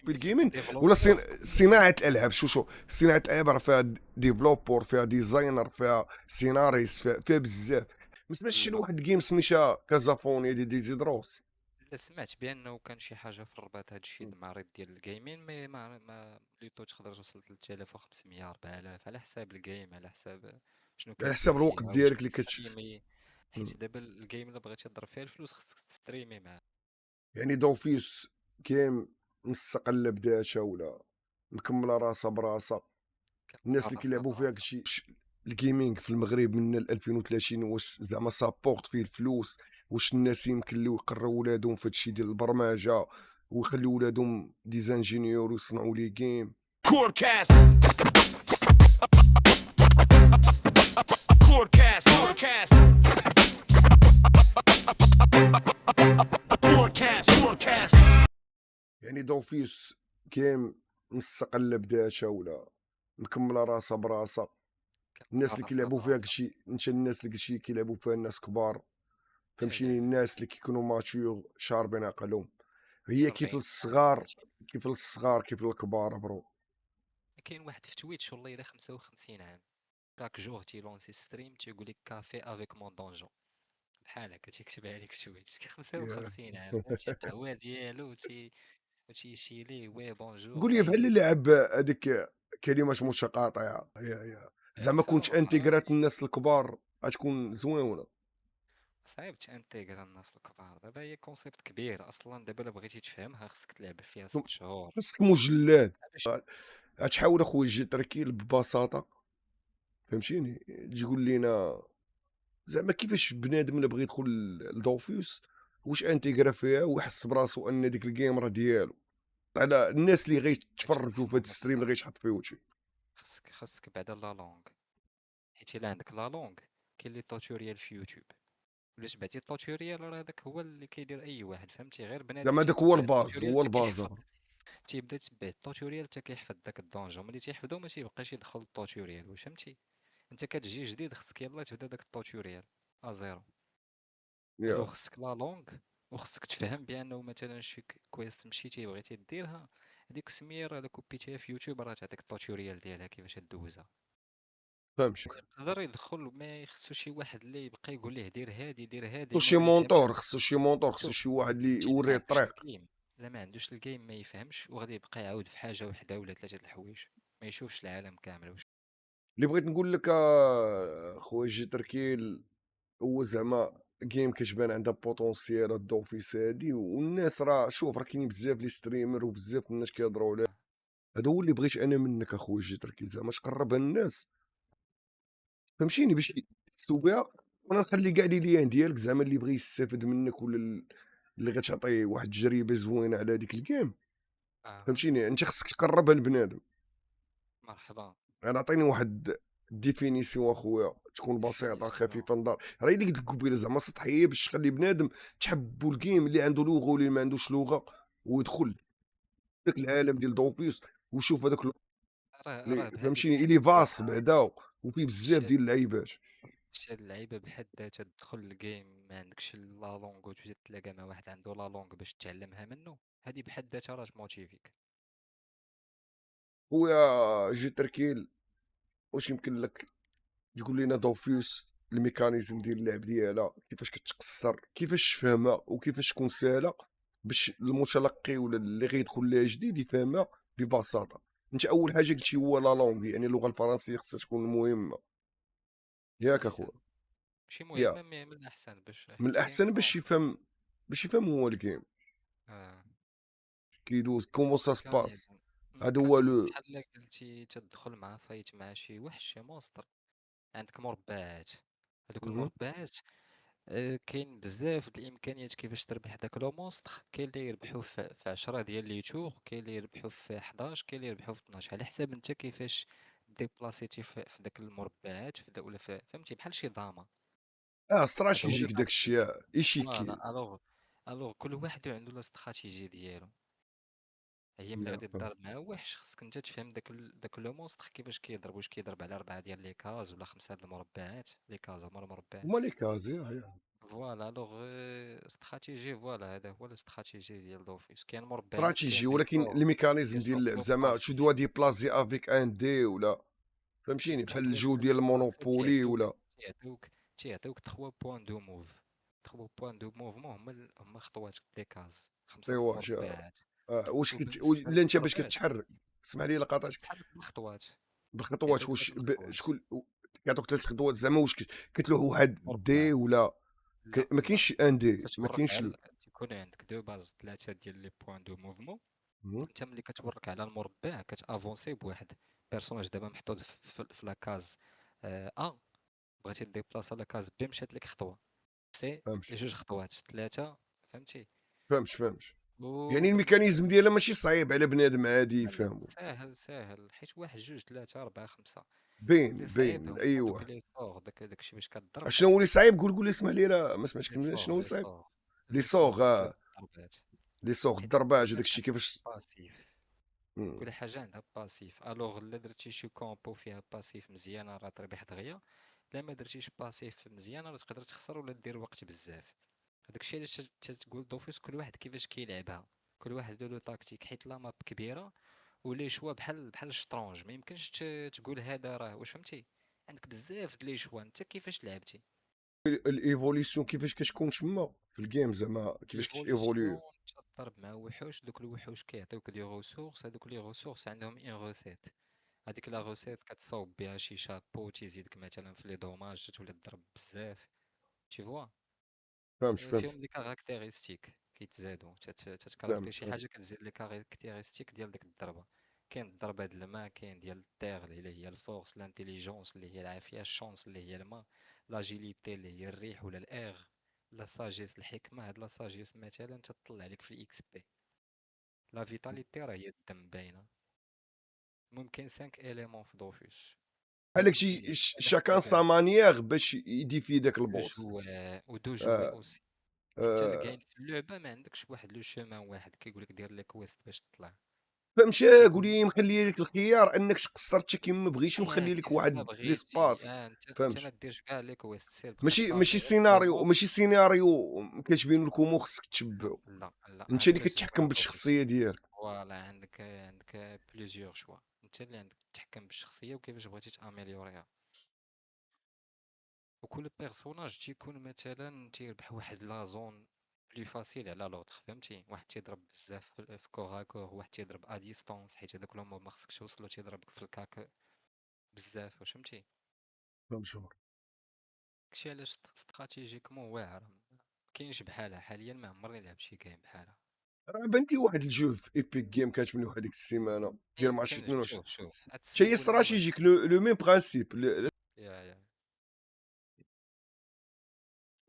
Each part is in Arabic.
ديفلوبي باش تكون الجيمنج ولا ديفلوبور صناعه الالعاب. شو صناعه الالعاب راه فيها ديفلوبور، فيها ديزاينر، فيها سيناريست، فيها بزاف. ما سمعتش شي لا واحد جيم سميتها كازافوني دي ديزيدروس. لا سمعت بانه كان شي حاجه في الرباط هادشي المعرض ديال الجيمين مي ما بليتو تقدر توصل 3500 4000 على حساب الجيم على حساب شنو على كدير حسب الوقت فيها واش ديالك اللي كتستريمي. حيت دابا الجيم الا بغيتي تضرب فيها الفلوس خصك تستريمي معاه. يعني دوفيس جيم مستقله بذاتها ولا مكمله راسها براسها؟ كمل الناس اللي راسها كيلعبوا فيها براسها. كشي الجيمنج في المغرب من 2030 واش زعما سابورت فيه الفلوس؟ واش الناس يمكن له يقروا ولادهم في هادشي ديال البرمجه ويخليو ولادهم ديزانجينيور ويصنعوا لي جيم؟ Corecast, Corecast, Corecast. يعني دوفيس جيم مستقله بذاتها ولا مكمله راسها براسها؟ الناس كمل اللي راسها كيلعبوا فيها براسها. كشي انت الناس اللي كشي كيلعبوا فيها الناس كبار، لا لا فهمتيني؟ لا الناس اللي كيكونوا ماتيور شاربين عقلهم. هي كيف 40 سنه الصغار، 20. كيف الصغار كيف الكبار برو. كاين واحد في تويتش والله الا 55 عام راك جوغ تيلونسي ستريم تيقول لك كافي افيك مون دونجون بحال هكا تيكتبها لك في تويتش يا. 55 عام فهمتي القهوه ديالو وتيشيلي وي قول بونجور لي بحال اي. اللي لعب هذيك كلمات متقاطعة يا زعما كنت صراحه انتيغرات الناس الكبار غتكون زوينة. صعيب تانتيغرا الناس الكبار دابا هي كونسيبت كبير اصلا دابا الا بغيتي تفهمها خصك تلعب فيها ثم 6 شهور خصك مجلاد. باش. غتحاول اخويا تجي تركيل ببساطة، فهمتيني؟ تقول لينا زعما كيفاش بنادم الا بغى يدخل لدوفيوس واش انتيغرا فيها ويحس براسو ان ديك الجيم راه ديالو، على الناس اللي بغيتي غيتفرجوا في هذا تفهمها الستريم اللي بزاف غيتحط فيه وشي. خصك بعدا لا لونغ. حيت الا عندك لا لونغ كاين لي توتوريال في يوتيوب. ولا تبعتي التوتوريال راه هذاك هو اللي كيدير اي واحد فهمتي غير بنادم زعما هذاك هو تيتبع الباز، التوتوريال هو حتى الباز كيحفظ. راه. تيبدا يتبع التوتوريال حتى كيحفظ داك الدونجون ملي تيحفظو ما تيبقاش يدخل التوتوريال واش فهمتي. انت كتجي جديد خصك يلاه تبدا داك التوتوريال ازيرو. الوغ يا خصك لا لونغ وخصك تفهم بانه مثلا شي كويست مشيتي بغيتي ديرها هذيك السميه راه الا كوبيتيها في يوتيوب راه تعطيك التوتوريال ديالها كيفاش دوزها. فهمتي؟ يقدر يدخل ما يخصو شي واحد اللي يبقى يقول ليه دير هادي دير هادي خصو ما شي ما يفهمش. مونطور، خصو شي مونطور، خصو شوف شي واحد اللي فهمتي الا ما يوريه عندوش الطريق. الجيم الا ما عندوش الجيم ما يفهمش وغادي يبقى يعاود في حاجه وحده ولا ثلاثه د الحوايج ما يشوفش العالم كامل واش. اللي بغيت نقول لك خويا جي تركيل، هو زعما جيم كتبان عندها بوتونسيال الدوفيس هادي، والناس راه شوف راه كاينين بزاف لي ستريمر وبزاف الناس كيهضروا عليه. هذا هو اللي بغيت انا منك اخويا جي تركيل، زعما تقربها للناس، فهمتيني؟ باش يحسوا بها. وانا نخلي كاع لي ليان ديالك زعما اللي بغى يستافد منك ولا اللي غتعطيه واحد التجربه زوينه على هذيك الجيم، اه فهمتيني؟ انت خصك تقربها لبنادم. مرحبا. انا عطيني واحد ديفينيسيون اخويا تكون بسيطه ديفينيسيون خفيفه النظر، راه ديك القبيله زعما سطحيه باش تخلي بنادم تحبوا الجيم اللي عنده لغه واللي ما عندوش لغه، ويدخل داك العالم ديال دوفيس ويشوف هذاك راه بهادي فهمتيني؟ بحد الي فاس ذاتها. بعدا وفيه بزاف شاد ديال اللعيبات. شاد اللعيبه بحد ذاتها تدخل الجيم ما عندكش لا لونغ وتبدا تلاقى مع واحد عنده لا لونغ باش تعلمها منه هادي بحد ذاتها راه تموتيفيك. خويا جي تركيل، واش يمكن لك تقول لنا دوفيوس الميكانيزم ديال اللعب ديالها كيفاش كتقصر، كيفاش تفهمها وكيفاش تكون سهله باش المتلقي ولا اللي غيدخل ليها جديد يفهمها ببساطه؟ انت اول حاجه قلتي هو لا لونغ، يعني اللغه الفرنسيه خصها تكون مهمه، ياك نيسان اخويا؟ ماشي يا مهمه مي من الاحسن باش من حيت كاين الاحسن باش فوق. يفهم، باش يفهم هو الجيم آه. كيدوز كومون سا سباس. ميكانيزم هذا هو ميكانيزم لو. بحال قلتي تدخل مع فايت مع شي وحش شي مونستر عندك مربعات. هذوك مهم. المربعات كاين بزاف د الامكانيات كيفاش تربح داك لو مونستر. كاين اللي يربحوا في 10 ديال لي تور كاين اللي يربحوا في 11 كاين اللي يربحوا في 12 على حساب انت كيفاش ديبلاسيتي في داك المربعات ولا فهمتي بحال شي ضامه. اه هذا هو اللي استراتيجيك داك كيعطيك. الشيء ايشيكي. فوالا الوغ كل واحد عنده الاستراتيجيه ديالو. هي ملي يا غادي فهمت. تضارب مع وحش خصك انت تفهم داك لو مونستر كيفاش كيضرب واش كيضرب على 4 ديال لي كاز ولا 5 د المربعات لي كاز هما المربعات. هما لي كازي فوالا الوغ استراتيجي، فوالا هذا هو الاستراتيجي ديال دوفيوس. كاين مربعات، استراتيجي، كاين لي ولكن سور، لي الميكانيزم ديال سور اللعب بلو زعما tu باسيف. dois déplacer avec un dé ولا فهمتيني بحال تحط لي الجو ديال بلو باسيف المونوبولي ولا تيعطيوك 3 بوان دو موف. 3 بوان دو موفمون هما خطوات دي كاز، 5 د ايوا المربعات. واش وبالنسبة لا انت باش للضربات كتحرك، اسمح لي الا قاطعتك كتحرك بالخطوات، بالخطوات، كيعطيوك واش 3 الخطوات. شكون كيعطوك 3 خطوات زعما واش كتلوح واحد دي مربع، ولا لا ما لا، كاينش ان دي ما كتورك كاينش على تيكون عندك دو باز 3 ديال لي بوان دو موفمون. مهم. انت ملي كتورك على المربع كتافونسي بواحد بيرسوناج دابا محطوط في لاكاز ا، بغيتي ديبلاصا لاكاز بي مشات لك خطوة، سي فهمت جوج خطوات 3، فهمتي. فهمت يعني وبالنسبة الميكانيزم ديالها ماشي صعيب على بنادم عادي لا لا، يفهمو. ساهل حيت 1 2 3 4 5. اللي صعيب باين هما ايوه. دوك لي صوغ، داكشي باش كضرب. شنو هو اللي صعيب؟ قول لي اسمح لي راه ما سمعتش لي كلمه، صوغ شنو هو اللي لي صعيب؟ صوغ لي لي صوغ صوغ ديال الضربات. لي صوغ حيت الضرباج كل داك الشيء حاجة عندها كيفاش. باسيف، مم. كل حاجة عندها باسيف. الوغ الا درتي شي كومبو فيها باسيف مزيانة راه تربح دغيا، لا ما درتيش باسيف مزيانة راه تقدر تخسر ولا دير وقت بزاف. هذاكشي علاش تقول دوفيس كل واحد كيفاش كيلعبها، كل واحد له تاكتيك، حيت لا ماب كبيرة ولي شوا بحال الشطرونج. ما يمكنش تقول هذا راه واش فهمتي، عندك بزاف د لي شوا انت كيفاش لعبتي. الايفوليسيون كيفاش كتكون تما في الجيم زعما كيفاش كيفوليو. ايفولوسيون تضرب مع وحوش، دوك الوحوش كيعطيوك دي ريسورس، هذوك لي ريسورس عندهم ان روسيت. هذيك لا روسيت كتصاوب بها شي شابو تيزيدك مثلا في لي دوماج تولي تضرب بزاف، تي فوا. فهمت فيهم لي كاركتيرستيك كيتزادوا، تتكرافتي شي فهمت حاجه كتزيد لي كاركتيرستيك ديال ديك الضربه. كاين الضربه د الماء، كاين ديال الطير اللي هي الفورس، لانتيليجونس اللي هي العافيه، الشونس اللي هي الماء، لاجيليتي اللي هي الريح ولا الاير، لا ساجيس الحكمه. هاد لا ساجيس مثلا تطلع لك في الاكس بي. لا فيتاليتي راه هي الدم باينه. ممكن 5 اليمون في دوفيس، بحال ممكن شي على شاكان حساب سا مانيير باش يديفي داك دو البوس. جوي ودو جوي آه اوسي. انت آه الكاين في اللعبه ما عندكش واحد لو شومان واحد كيقولك دير لي كويست باش تطلع. فهمتي، قول تيكون لي مخلي لك الخيار انك تقصر حتى كيما بغيتي ومخلي لك كيف ما واحد بغيتي. ليسباس. انت فهمت، ما ديرش كاع لي كويست، سير بقى ماشي تفارمي غير سيناريو، الكومو. ماشي سيناريو كتبين لكم خصك لا تشبعو. لا لا، انت اللي عندك كتحكم سيناريو باش. بالشخصيه ديالك. فوالا عندك بليزيور شوا، انت اللي عندك تتحكم بالشخصيه وكيفاش بغيتي تاميليوريها. وكل بيرسوناج تيكون مثلا تيربح واحد لا زون بلي فاسيل على لوطخ، فهمتي. واحد تيضرب بزاف في كوغ، واحد تيضرب ا ديستونس حيت هذاك لو ما خصكش توصلو، تيضربك في الكاك بزاف، واش فهمتي. فهمت شغل. داكشي علاش استراتيجيكمون واعرة، مكاينش بحالها حاليا، ما عمرني لعبت شي جيم بحالها. راه بانتي واحد الجو في ايبيك جيم كانت من واحد ديك السيمانه ديال مارش يمكن 22. شوف حتى هي اتسولني استراتيجيك لو ميم برانسيپ. يا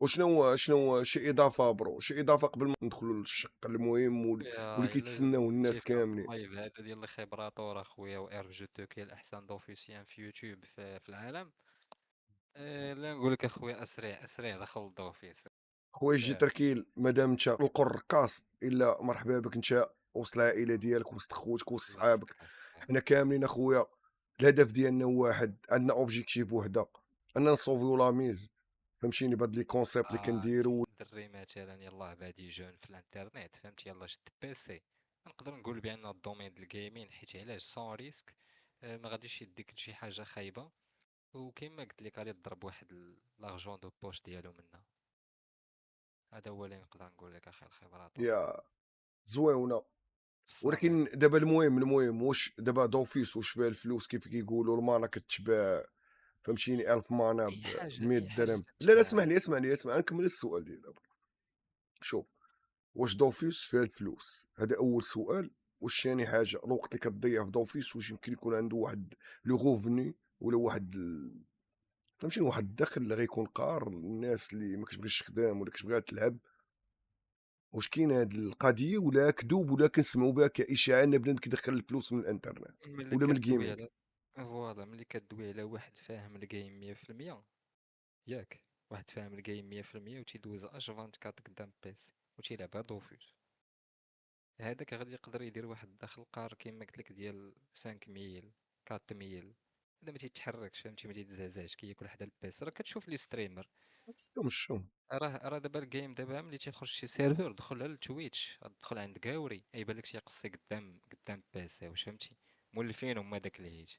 وشنو شي اضافه برو، شي اضافه قبل ما ندخلوا للشق المهم واللي الا كيتسناو درتي الناس في هاد كاملين. اللايف هذا ديال الخبراتور اخويا، و ار جو تو كي الاحسن دوفيسيان في يوتيوب في العالم. لا نقول لك اخويا، اسرع دخل الدوفيس. خويا جي سير. تركيل، مادام انت القر كاست الا مرحبا بك انت وسط العائله ديالك وسط خوتك وسط الله صحابك. يذكرك. حنا كاملين اخويا الهدف ديالنا هو واحد، عندنا اوبجيكتيف وحده، اننا نصوفيو لاميز. فهمتيني بهاد لي كونسيبت اللي كنديرو. دري مثلا يلاه بادي جون في الانترنت، فهمتي، يلاه شد بيسي، نقدر نقول بان الدومين ديال الجيمين، حيت علاش سون ريسك. ما غاديش يديك لشي حاجه خايبه، وكيما قلت لك غادي تضرب واحد لارجون دو بوش ديالو منها. هذا هو اللي نقدر نقول لك اخي الخبراطور. يا زويونه. الصافي. ولكن دابا المهم واش دابا دوفيس واش فيها الفلوس كيف كيقولوا المانا كتباع؟ فهمتيني 1000 مانا ب 100 اي حاجه درهم. لا تتباع. اسمع نكمل السؤال ديالي دابا. شوف، واش دوفيوس فيها الفلوس؟ هذا اول سؤال. واش ثاني حاجه الوقت اللي كتضيع في دوفيوس واش يمكن يكون عنده واحد لو غوفني ولا واحد فهمتيني واحد الدخل اللي غيكون قار للناس اللي ما كتبغيش تخدم ولا كتبغيها تلعب؟ واش كاين هاد القضيه ولا كذوب ولا كنسمعوا بها كاشاعه ان بنادم كيدخل الفلوس من الانترنت ملي ولا من كدوي الجيمنج؟ على فوالا ملي كدوي على واحد فاهم الجيم 100%، ياك، واحد فاهم الجيم 100% وتيدوز اش 24 قدام بيسي وتيلعب هاد دوفيوس، هذاك غادي يقدر يدير واحد الدخل قار كيما قلت لك ديال 5000 4000 هذا ما تيتحركش فهمتي، ما تيتزعزعش، كياكل حدا البيس. راه كتشوف لي ستريمر، الشوم راه دابا الجيم دابا ملي تيخرج شي سيرفر دخل على التويتش، تدخل عند كاوري يبان لك تيقصي قدام البيسي، واش فهمتي، مولفين هما داك الهيت.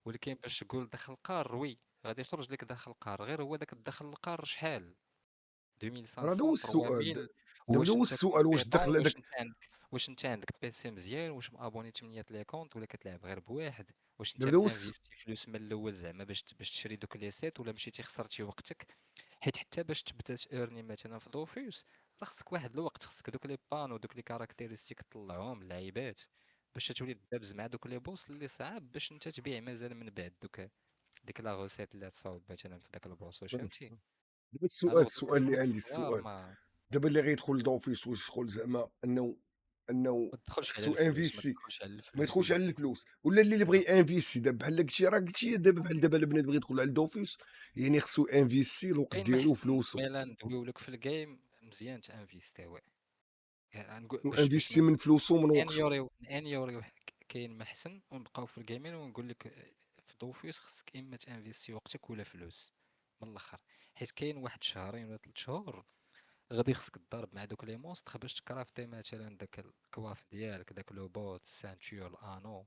ولكن باش تقول دخل قار وي غادي يخرج لك داخل قار، غير هو داك الدخل القار شحال راه هذا هو 2500 السؤال 3000. دابا هذا واش هو انت السؤال، واش كومبيتون، الدخل هذاك واش انت عندك بيسي مزيان، واش مابوني 8 لي كونت ولا كتلعب غير بواحد، واش انت دابا هذا هو مانفيستي فلوس من الاول زعما باش تشري دوك لي سيت، ولا مشيتي خسرتي وقتك. حيت حتى باش تبدا تيرني مثلا في دوفيوس راه خصك واحد الوقت، خصك دوك لي بان ودوك لي كاركتيرستيك تطلعهم اللعيبات باش تولي تدابز مع دوك لي بوس اللي صعاب باش انت تبيع مازال من بعد ديك لا غوسيت اللي تصاوب مثلا في داك البوس، واش فهمتي. دابا الوغ دوك السؤال اللي البوس عندي الصغار السؤال ما دابا اللي غيدخل لدوفيس واش يدخل زعما انه ما تدخلش على خصو الفلوس، ما انفيستي، تدخلش على ما الفلوس يدخلش لا. على الفلوس، ولا اللي بغى لا انفيستي دابا بحال قلتي، راه قلتي دابا بحال دابا البنات بغى يدخل على الدوفيس يعني خصو انفيستي الوقت كاين ما ديالو احسن وفلوسه، ميلا ندويو لك في الجيم مزيان تانفيستي وي. يعني نقول باش وانفيستي من فلوسه ومن وقته. انيوريو كاين ما احسن، ونبقاو في الجيمين ونقول لك في دوفيوس خصك اما تانفيستي وقتك ولا فلوس من الاخر. حيت كاين واحد شهرين ولا 3 شهور غادي خصك تضرب مع دوك لي مونستر باش تكرافتي مثلا داك الكواف ديالك، داك لو بوت السانتور الانو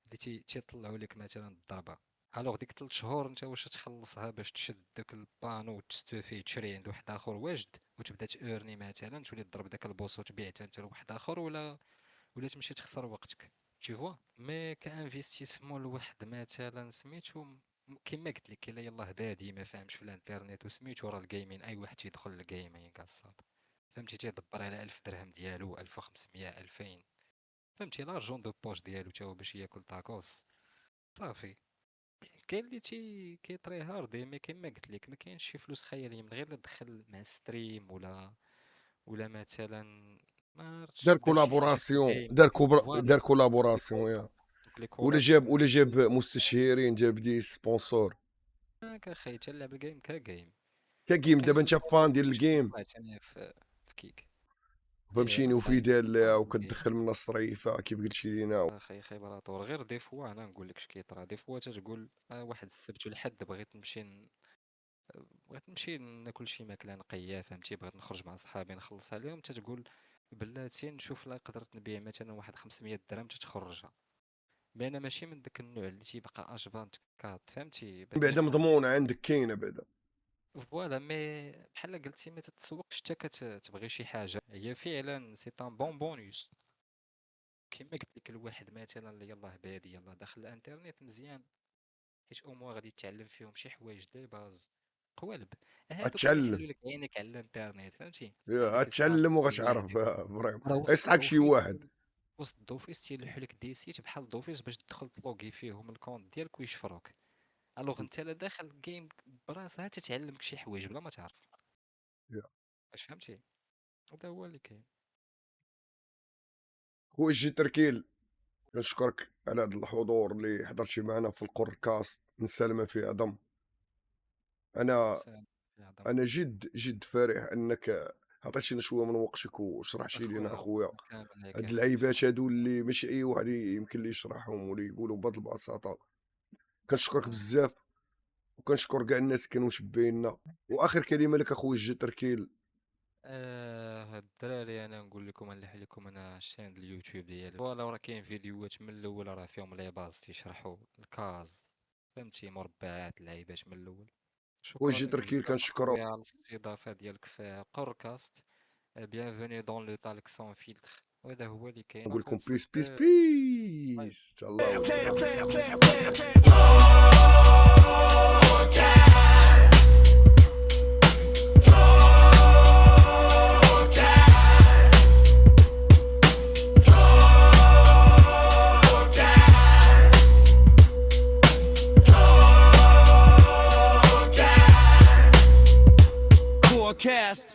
اللي تيطلعوا لك مثلا الضربه. الوغ ديك 3 شهور انت واش تخلصها باش تشد داك البانو وتستوفي تشري عند واحد اخر واجد وتبدا تورني مثلا تولي تضرب داك البوس وتبيع انت لواحد اخر، ولا تمشي تخسر وقتك. tu vois مي كانفستيسمون لواحد مثلا سميتو كيما قلت لك الا يلاه بادي ما فاهمش في الانترنت وسميتو راه الجيمين اي واحد تيدخل الجيمين كاصاد فهمتي، تيدبر على 1000 درهم ديالو 1500 2000 فهمتي، لارجون دو بوش ديالو تا هو باش ياكل تاكوس صافي. كاين اللي كيطري هارد، مي كيما قلت لك ما كاينش شي فلوس خياليه من غير لا تدخل مع ستريم ولا مثلا ما عرفتش دار دار شي حاجه في كولابوراسيون، الجيم. دار فوالا دوك لي كولابوراسيون كولاب، يا دوك لي ولا كولاب جاب يكونوا ولا جاب زوينين. مستشيرين، جاب دي سبونسور هاك اخي تلعب الجيم كجيم. كجيم. باقي دابا لي انت مزيان ما فان ديال قلتلكش اللي الجيم طلعت انا في كيك. ايه انا فهمتيني، فان وفيدال ديال الجيم. وكتدخل من الصريفه كيف قلتي لينا. اخي خيبراتور غير دي فوا انا نقول لك اش كيطرا دي فوا تتقول واحد السبت والحد بغيت نمشي ناكل شي ماكله نقيه فهمتي، بغيت نخرج مع صحابي نخلص عليهم تتقول بلاتي نشوف لا قدرت نبيع مثلا واحد 500 درهم تتخرجها. مي انا ماشي من داك النوع اللي تيبقى اش 24 فهمتي، باقي بعدا ما مضمون عندك كاينه بعدا. فوالا. مي بحال قلتي ما تتسوقش حتى كتبغي شي حاجه هي فعلا سي ان بون بونوس. كيما قلت لك الواحد مثلا اللي يلاه بادي يلاه داخل الانترنت مزيان، حيت موا غادي تعلم فيهم شي حوايج دي باز قوالب، هادوك غتعلم، غيحلوا لك عينك على الانترنت فهمتي. يا هاديك الساعه غتعلم تدخل وغتعرف اللعيبه فريمون، راه وسط غيصحك شي الدوفيس، واحد. وسط الدوفيس تيلوحوا لك دي سيت بحال الدوفيس باش تدخل تلوغي فيهم الكونت ديالك ويشفروك. الوغ انت لا داخل الجيم براسها تتعلمك شي حوايج بلا ما تعرف، يا. واش فهمتي. هذا هو اللي كاين. خويا جي تركيل، كنشكرك على هذا الحضور اللي حضرتي معنا في القركاست نسالمه في عظم. انا انسان في عظم. انا جد فرح انك عطيتينا شويه من وقتك وشرحتي لينا اخويا اخويا الله كامل هيك هاد اخي اللعيبات هادو اللي ماشي اي واحد يمكن ليه يشرحهم ولا يقولوا بهاد البساطه. كنشكرك بزاف، وكنشكر كاع الناس كانوا مشبعينا. واخر كلمه لك اخويا جي تركيل. هاد الدراري انا نقول لكم نلح لكم انا الشين اليوتيوب ديالي فوالا، راه كاين فيديوهات من الاول راه فيهم لي باز تيشرحوا الكاز فهمتي، مربعات لعيبات من الاول. خويا شكرا جي لك تركيل بزاف كنشكرو. اخويا على الاستضافه ديالك في قركاست. bienvenue dans le talk sans filtre، وهذا هو اللي كاين نقول دونك لكم بيس بيس صافي. باي. بيس تهلاو. Forecast.